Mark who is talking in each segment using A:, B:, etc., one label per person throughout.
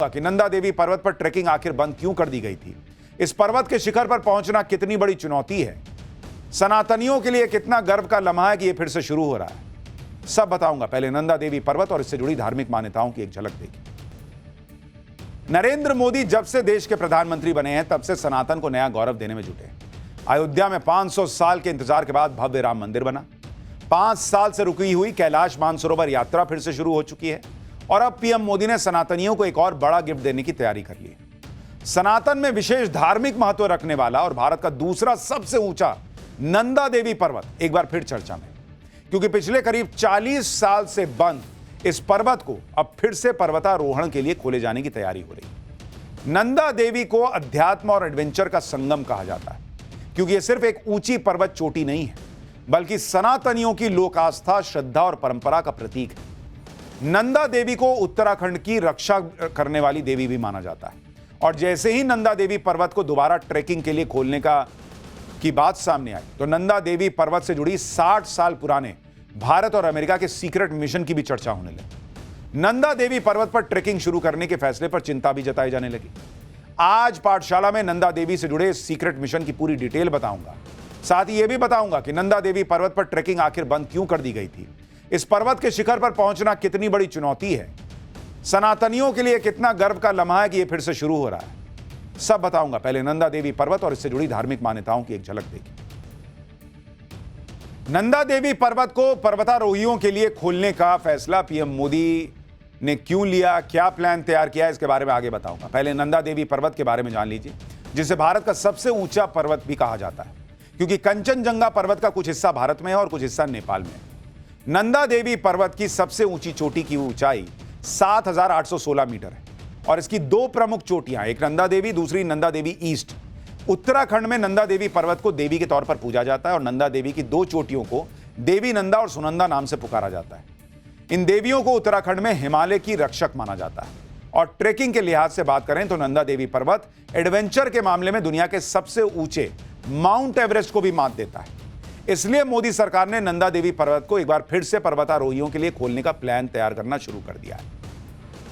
A: कि नंदा देवी पर्वत पर ट्रैकिंग आखिर बंद क्यों कर दी गई थी। इस पर्वत के शिखर पर पहुंचना कितनी बड़ी चुनौती है। सनातनियों के लिए कितना गर्व का लम्हा है कि यह फिर से शुरू हो रहा है। सब बताऊंगा। पहले नंदा देवी पर्वत और इससे जुड़ी धार्मिक मान्यताओं की एक झलक देखिए। नरेंद्र मोदी जब से देश के प्रधानमंत्री बने हैं तब से सनातन को नया गौरव देने में जुटे हैं। अयोध्या में 500 साल के इंतजार के बाद भव्य राम मंदिर बना। 5 साल से रुकी हुई कैलाश मानसरोवर यात्रा फिर से शुरू हो चुकी है और अब पीएम मोदी ने सनातनियों को एक और बड़ा गिफ्ट देने की तैयारी कर ली। सनातन में विशेष धार्मिक महत्व रखने वाला और भारत का दूसरा सबसे ऊंचा नंदा देवी पर्वत एक बार फिर चर्चा में, क्योंकि पिछले करीब 40 साल से बंद इस पर्वत को अब फिर से पर्वतारोहण के लिए खोले जाने की तैयारी हो रही। नंदा देवी को अध्यात्म और एडवेंचर का संगम कहा जाता है, क्योंकि यह सिर्फ एक ऊंची पर्वत चोटी नहीं है, बल्कि सनातनियों की लोक आस्था, श्रद्धा और परंपरा का प्रतीक है। नंदा देवी को उत्तराखंड की रक्षा करने वाली देवी भी माना जाता है और जैसे ही नंदा देवी पर्वत को दोबारा ट्रैकिंग के लिए खोलने की बात सामने आई तो नंदा देवी पर्वत से जुड़ी 60 साल पुराने भारत और अमेरिका के सीक्रेट मिशन की भी चर्चा होने लगी। नंदा देवी पर्वत पर ट्रैकिंग शुरू करने के फैसले पर चिंता भी जताई जाने लगी। आज पाठशाला में नंदा देवी से जुड़े सीक्रेट मिशन की पूरी डिटेल बताऊंगा। साथ ही यह भी बताऊंगा कि नंदा देवी पर्वत पर ट्रैकिंग आखिर बंद क्यों कर दी गई थी। इस पर्वत के शिखर पर पहुंचना कितनी बड़ी चुनौती है। सनातनियों के लिए कितना गर्व का लम्हा है कि यह फिर से शुरू हो रहा है। सब बताऊंगा। पहले नंदा देवी पर्वत और इससे जुड़ी धार्मिक मान्यताओं की एक झलक देखिए। नंदा देवी पर्वत को पर्वतारोहियों के लिए खोलने का फैसला पीएम मोदी ने क्यों लिया, क्या प्लान तैयार किया, इसके बारे में आगे बताऊंगा। पहले नंदा देवी पर्वत के बारे में जान लीजिए, जिसे भारत का सबसे ऊंचा पर्वत भी कहा जाता है, क्योंकि कंचनजंगा पर्वत का कुछ हिस्सा भारत में है और कुछ हिस्सा नेपाल में है। नंदा देवी पर्वत की सबसे ऊंची चोटी की ऊंचाई 7,816 मीटर है और इसकी 2 प्रमुख चोटियां, एक नंदा देवी, दूसरी नंदा देवी ईस्ट। उत्तराखंड में नंदा देवी पर्वत को देवी के तौर पर पूजा जाता है और नंदा देवी की 2 चोटियों को देवी नंदा और सुनंदा नाम से पुकारा जाता है। इन देवियों को उत्तराखंड में हिमालय की रक्षक माना जाता है और ट्रेकिंग के लिहाज से बात करें तो नंदा देवी पर्वत एडवेंचर के मामले में दुनिया के सबसे ऊंचे माउंट एवरेस्ट को भी मात देता है। इसलिए मोदी सरकार ने नंदा देवी पर्वत को एक बार फिर से पर्वतारोहियों के लिए खोलने का प्लान तैयार करना शुरू कर दिया है।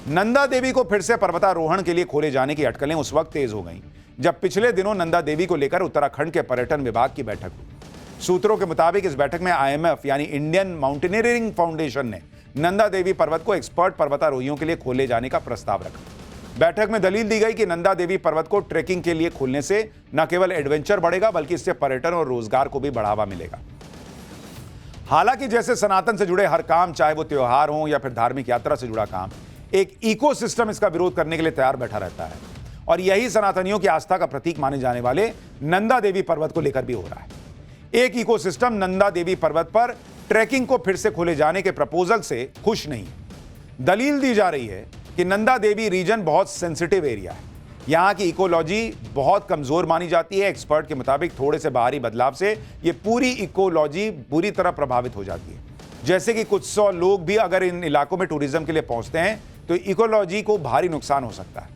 A: नंदा देवी को फिर से पर्वतारोहण के लिए खोले जाने की अटकलें उस वक्त तेज हो गईं जब पिछले दिनों नंदा देवी को लेकर उत्तराखंड के पर्यटन विभाग की बैठक हुई। सूत्रों के मुताबिक इस बैठक में IMF यानी इंडियन माउंटेनियरिंग फाउंडेशन ने नंदा देवी पर्वत को एक्सपर्ट पर्वतारोहियों के लिए खोले जाने का प्रस्ताव रखा। बैठक में दलील दी गई कि नंदा देवी पर्वत को ट्रैकिंग के लिए खोलने से न केवल एडवेंचर बढ़ेगा बल्कि इससे पर्यटन और रोजगार को भी बढ़ावा मिलेगा। हालांकि जैसे सनातन से जुड़े हर काम, चाहे वो त्योहार हो या फिर धार्मिक यात्रा से जुड़ा काम, एक इकोसिस्टम इसका विरोध करने के लिए तैयार बैठा रहता है और यही सनातनियों की आस्था का प्रतीक माने जाने वाले नंदा देवी पर्वत को लेकर भी हो रहा है। एक इकोसिस्टम नंदा देवी पर्वत पर ट्रैकिंग को फिर से खोले जाने के प्रपोजल से खुश नहीं है। दलील दी जा रही है कि नंदा देवी रीजन बहुत सेंसिटिव एरिया है। यहां की इकोलॉजी बहुत कमजोर मानी जाती है। एक्सपर्ट के मुताबिक थोड़े से बाहरी बदलाव से यह पूरी इकोलॉजी बुरी तरह प्रभावित हो जाती है। जैसे कि कुछ 100 लोग भी अगर इन इलाकों में टूरिज्म के लिए पहुंचते हैं तो इकोलॉजी को भारी नुकसान हो सकता है।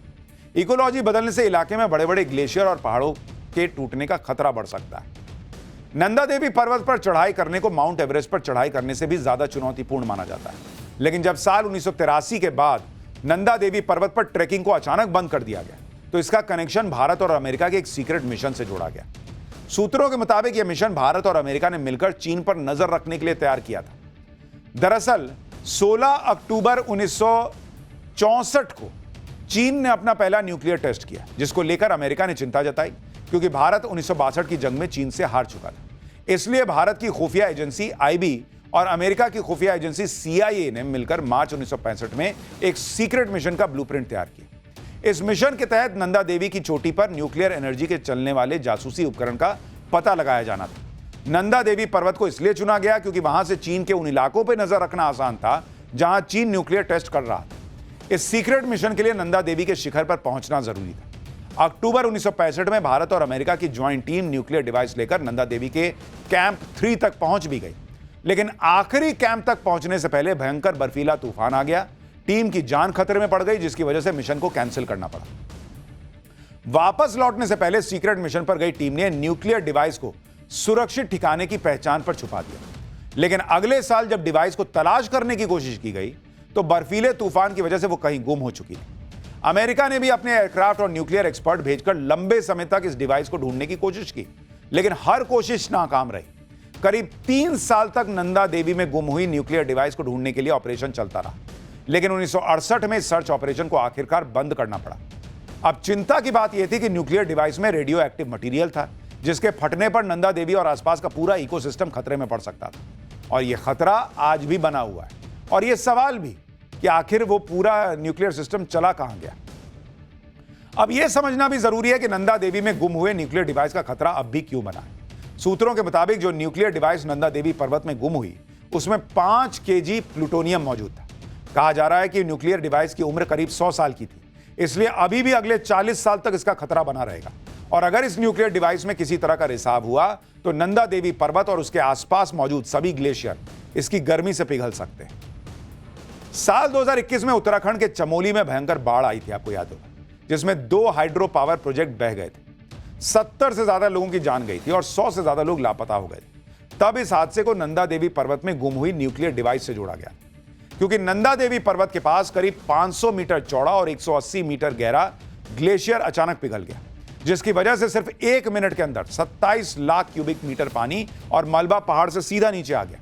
A: इकोलॉजी बदलने से इलाके में बड़े बड़े ग्लेशियर और पहाड़ों के टूटने का खतरा बढ़ सकता है। नंदा देवी पर्वत पर चढ़ाई करने को माउंट एवरेस्ट पर चढ़ाई करने से भी ज्यादा चुनौतीपूर्ण माना जाता है। लेकिन जब साल 1983 के बाद नंदा देवी पर्वत पर ट्रैकिंग को अचानक बंद कर दिया गया तो इसका कनेक्शन भारत और अमेरिका के एक सीक्रेट मिशन से जोड़ा गया। सूत्रों के मुताबिक यह मिशन भारत और अमेरिका ने मिलकर चीन पर नजर रखने के लिए तैयार किया था। दरअसल 16 अक्टूबर 1964 को चीन ने अपना पहला न्यूक्लियर टेस्ट किया, जिसको लेकर अमेरिका ने चिंता जताई, क्योंकि भारत 1962 की जंग में चीन से हार चुका था। इसलिए भारत की खुफिया एजेंसी IB और अमेरिका की खुफिया एजेंसी CIA ने मिलकर मार्च 1965 में एक सीक्रेट मिशन का ब्लूप्रिंट तैयार किया। इस मिशन के तहत नंदा देवी की चोटी पर न्यूक्लियर एनर्जी के चलने वाले जासूसी उपकरण का पता लगाया जाना था। नंदा देवी पर्वत को इसलिए चुना गया क्योंकि वहां से चीन के उन इलाकों पर नजर रखना आसान था जहां चीन न्यूक्लियर टेस्ट कर रहा था। इस सीक्रेट मिशन के लिए नंदा देवी के शिखर पर पहुंचना जरूरी था। अक्टूबर 1965 में भारत और अमेरिका की ज्वाइंट टीम न्यूक्लियर डिवाइस लेकर नंदा देवी के कैंप 3 तक पहुंच भी गई। लेकिन आखिरी कैंप तक पहुंचने से पहले भयंकर बर्फीला तूफान आ गया। टीम की जान खतरे में पड़ गई, जिसकी वजह से मिशन को कैंसिल करना पड़ा। वापस लौटने से पहले सीक्रेट मिशन पर गई टीम ने न्यूक्लियर डिवाइस को सुरक्षित ठिकाने की पहचान पर छुपा दिया। लेकिन अगले साल जब डिवाइस को तलाश करने की कोशिश की गई तो बर्फीले तूफान की वजह से वो कहीं गुम हो चुकी थी। अमेरिका ने भी अपने एयरक्राफ्ट और न्यूक्लियर एक्सपर्ट भेजकर लंबे समय तक इस डिवाइस को ढूंढने की कोशिश की, लेकिन हर कोशिश नाकाम रही। करीब 3 साल तक नंदा देवी में गुम हुई न्यूक्लियर डिवाइस को ढूंढने के लिए ऑपरेशन चलता रहा, लेकिन 1968 में सर्च ऑपरेशन को आखिरकार बंद करना पड़ा। अब चिंता की बात यह थी कि न्यूक्लियर डिवाइस में रेडियो एक्टिव मटीरियल था, जिसके फटने पर नंदा देवी और आसपास का पूरा इकोसिस्टम खतरे में पड़ सकता था। और यह खतरा आज भी बना हुआ है, और यह सवाल भी कि आखिर वो पूरा न्यूक्लियर सिस्टम चला कहां गया। अब यह समझना भी जरूरी है कि नंदा देवी में गुम हुए न्यूक्लियर डिवाइस का खतरा अब भी क्यों बना है। सूत्रों के मुताबिक जो न्यूक्लियर डिवाइस नंदा देवी पर्वत में गुम हुई, उसमें 5 केजी प्लूटोनियम मौजूद था। कहा जा रहा है कि न्यूक्लियर डिवाइस की उम्र करीब 100 साल की थी, इसलिए अभी भी अगले 40 साल तक इसका खतरा बना रहेगा। और अगर इस न्यूक्लियर डिवाइस में किसी तरह का रिसाव हुआ तो नंदा देवी पर्वत और उसके आसपास मौजूद सभी ग्लेशियर इसकी गर्मी से पिघल सकते हैं। साल 2021 में उत्तराखंड के चमोली में भयंकर बाढ़ आई थी, आपको याद होगा, जिसमें 2 हाइड्रो पावर प्रोजेक्ट बह गए थे। 70 से ज्यादा लोगों की जान गई थी और 100 से ज्यादा लोग लापता हो गए थे। तब इस हादसे को नंदा देवी पर्वत में गुम हुई न्यूक्लियर डिवाइस से जोड़ा गया, क्योंकि नंदा देवी पर्वत के पास करीब 500 मीटर चौड़ा और 180 मीटर गहरा ग्लेशियर अचानक पिघल गया, जिसकी वजह से सिर्फ 1 मिनट के अंदर 27 लाख क्यूबिक मीटर पानी और मलबा पहाड़ से सीधा नीचे आ गया।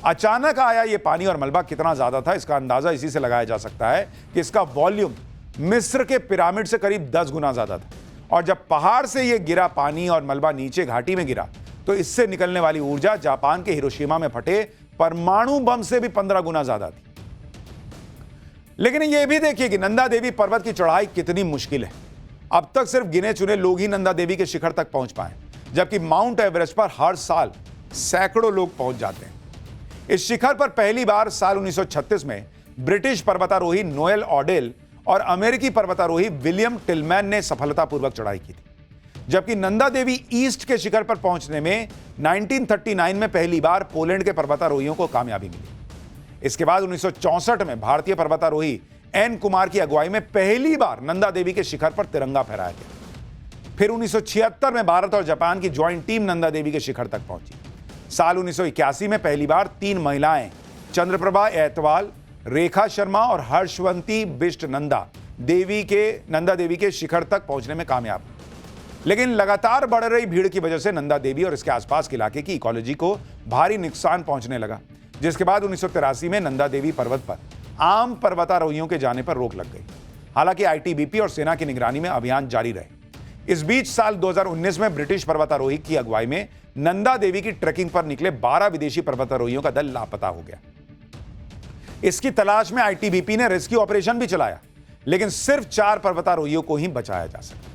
A: अचानक आया यह पानी और मलबा कितना ज्यादा था, इसका अंदाजा इसी से लगाया जा सकता है कि इसका वॉल्यूम मिस्र के पिरामिड से करीब 10 गुना ज्यादा था। और जब पहाड़ से यह गिरा पानी और मलबा नीचे घाटी में गिरा, तो इससे निकलने वाली ऊर्जा जापान के हिरोशिमा में फटे परमाणु बम से भी 15 गुना ज्यादा थी। लेकिन यह भी देखिए कि नंदा देवी पर्वत की चढ़ाई कितनी मुश्किल है। अब तक सिर्फ गिने चुने लोग ही नंदा देवी के शिखर तक पहुंच पाए, जबकि माउंट एवरेस्ट पर हर साल सैकड़ों लोग पहुंच जाते हैं। इस शिखर पर पहली बार साल 1936 में ब्रिटिश पर्वतारोही नोएल ऑडेल और अमेरिकी पर्वतारोही विलियम टिलमैन ने सफलतापूर्वक चढ़ाई की थी, जबकि नंदा देवी ईस्ट के शिखर पर पहुंचने में 1939 में पहली बार पोलैंड के पर्वतारोहियों को कामयाबी मिली। इसके बाद 1964 में भारतीय पर्वतारोही एन कुमार की अगुवाई में पहली बार नंदा देवी के शिखर पर तिरंगा फहराया गया। फिर 1976 में भारत और जापान की ज्वाइंट टीम नंदा देवी के शिखर तक पहुंची। साल 1981 में पहली बार 3 महिलाएं चंद्रप्रभा ऐतवाल, रेखा शर्मा और हर्षवंती बिष्ट नंदा देवी के शिखर तक पहुंचने में कामयाब। लेकिन लगातार बढ़ रही भीड़ की वजह से नंदा देवी और इसके आसपास के इलाके की इकोलॉजी को भारी नुकसान पहुंचने लगा, जिसके बाद 1983 में नंदा देवी पर्वत पर आम पर्वतारोहियों के जाने पर रोक लग गई। हालांकि आईटीबीपी और सेना की निगरानी में अभियान जारी रहे। इस बीच साल 2019 में ब्रिटिश पर्वतारोही की अगुवाई में नंदा देवी की ट्रैकिंग पर निकले 12 विदेशी पर्वतारोहियों का दल लापता हो गया। इसकी तलाश में आईटीबीपी ने रेस्क्यू ऑपरेशन भी चलाया, लेकिन सिर्फ 4 पर्वतारोहियों को ही बचाया जा सका।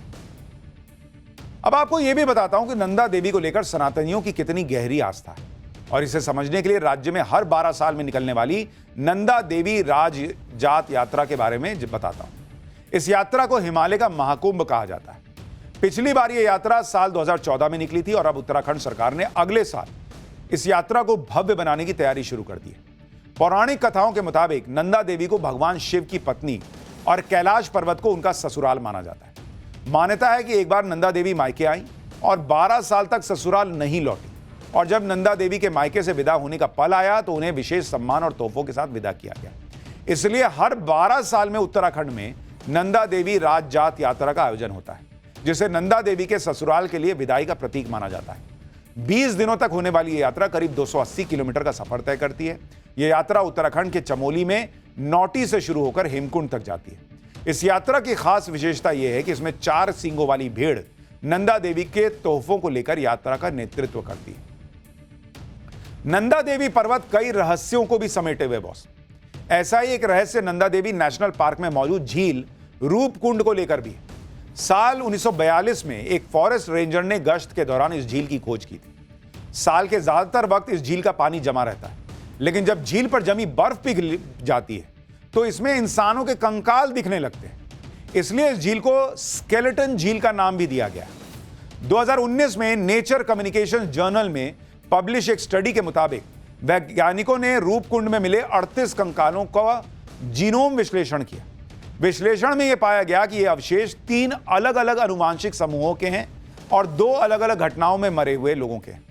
A: अब आपको यह भी बताता हूं कि नंदा देवी को लेकर सनातनियों की कितनी गहरी आस्था है, और इसे समझने के लिए राज्य में हर 12 साल में निकलने वाली नंदा देवी राज जात यात्रा के बारे में बताता हूं। इस यात्रा को हिमालय का महाकुंभ कहा जाता है। पिछली बार यह यात्रा साल 2014 में निकली थी और अब उत्तराखंड सरकार ने अगले साल इस यात्रा को भव्य बनाने की तैयारी शुरू कर दी है। पौराणिक कथाओं के मुताबिक नंदा देवी को भगवान शिव की पत्नी और कैलाश पर्वत को उनका ससुराल माना जाता है। मान्यता है कि एक बार नंदा देवी मायके आई और 12 साल तक ससुराल नहीं लौटी, और जब नंदा देवी के मायके से विदा होने का पल आया तो उन्हें विशेष सम्मान और तोहफों के साथ विदा किया गया। इसलिए हर 12 साल में उत्तराखंड में नंदा देवी राज जात यात्रा का आयोजन होता है, जिसे नंदा देवी के ससुराल के लिए विदाई का प्रतीक माना जाता है। 20 दिनों तक होने वाली यह यात्रा करीब 280 किलोमीटर का सफर तय करती है। यह यात्रा उत्तराखंड के चमोली में नौटी से शुरू होकर हेमकुंड तक जाती है। इस यात्रा की खास विशेषता यह है कि इसमें 4 सींगों वाली भेड़ नंदा देवी के तोहफों को लेकर यात्रा का नेतृत्व करती है। नंदा देवी पर्वत कई रहस्यों को भी समेटे हुए बॉस। ऐसा ही एक रहस्य नंदा देवी नेशनल पार्क में मौजूद झील रूपकुंड को लेकर भी है। साल 1942 में एक फॉरेस्ट रेंजर ने गश्त के दौरान इस झील की खोज की थी। साल के ज्यादातर वक्त इस झील का पानी जमा रहता है, लेकिन जब झील पर जमी बर्फ पिघल जाती है तो इसमें इंसानों के कंकाल दिखने लगते हैं। इसलिए इस झील को स्केलेटन झील का नाम भी दिया गया। 2019 में नेचर कम्युनिकेशन जर्नल में पब्लिश एक स्टडी के मुताबिक वैज्ञानिकों ने रूपकुंड में मिले 38 कंकालों का जीनोम विश्लेषण किया। विश्लेषण में यह पाया गया कि ये अवशेष 3 अलग अलग अनुवांशिक समूहों के हैं और 2 अलग अलग घटनाओं में मरे हुए लोगों के हैं।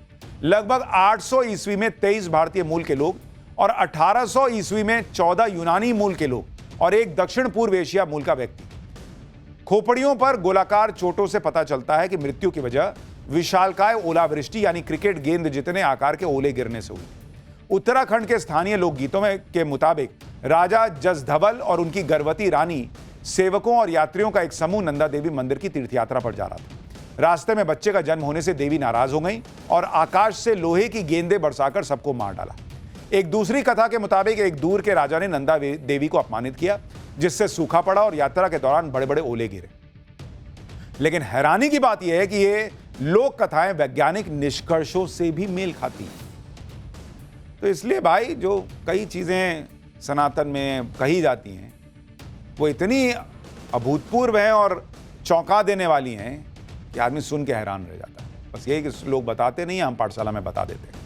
A: लगभग 800 ईस्वी में 23 भारतीय मूल के लोग और 1800 ईस्वी में 14 यूनानी मूल के लोग और एक दक्षिण पूर्व एशिया मूल का व्यक्ति। खोपड़ियों पर गोलाकार चोटों से पता चलता है कि मृत्यु की वजह विशालकाय ओलावृष्टि यानी क्रिकेट गेंद जितने आकार के ओले गिरने से हुई। उत्तराखंड के स्थानीय लोकगीतों में के मुताबिक राजा जसधवल और उनकी गर्भवती रानी सेवकों और यात्रियों का एक समूह नंदा देवी मंदिर की तीर्थयात्रा पर जा रहा था। रास्ते में बच्चे का जन्म होने से देवी नाराज हो गई और आकाश से लोहे की गेंदें बरसाकर सबको मार डाला। एक दूसरी कथा के मुताबिक एक दूर के राजा ने नंदा देवी को अपमानित किया, जिससे सूखा पड़ा और यात्रा के दौरान बड़े बड़े ओले गिरे। लेकिन हैरानी की बात यह है कि ये लोक कथाएं वैज्ञानिक निष्कर्षों से भी मेल खाती हैं। तो इसलिए भाई जो कई चीजें सनातन में कही जाती हैं वो इतनी अभूतपूर्व हैं और चौंका देने वाली हैं कि आदमी सुन के हैरान रह जाता है। बस यही कि लोग बताते नहीं हैं, हम पाठशाला में बता देते हैं।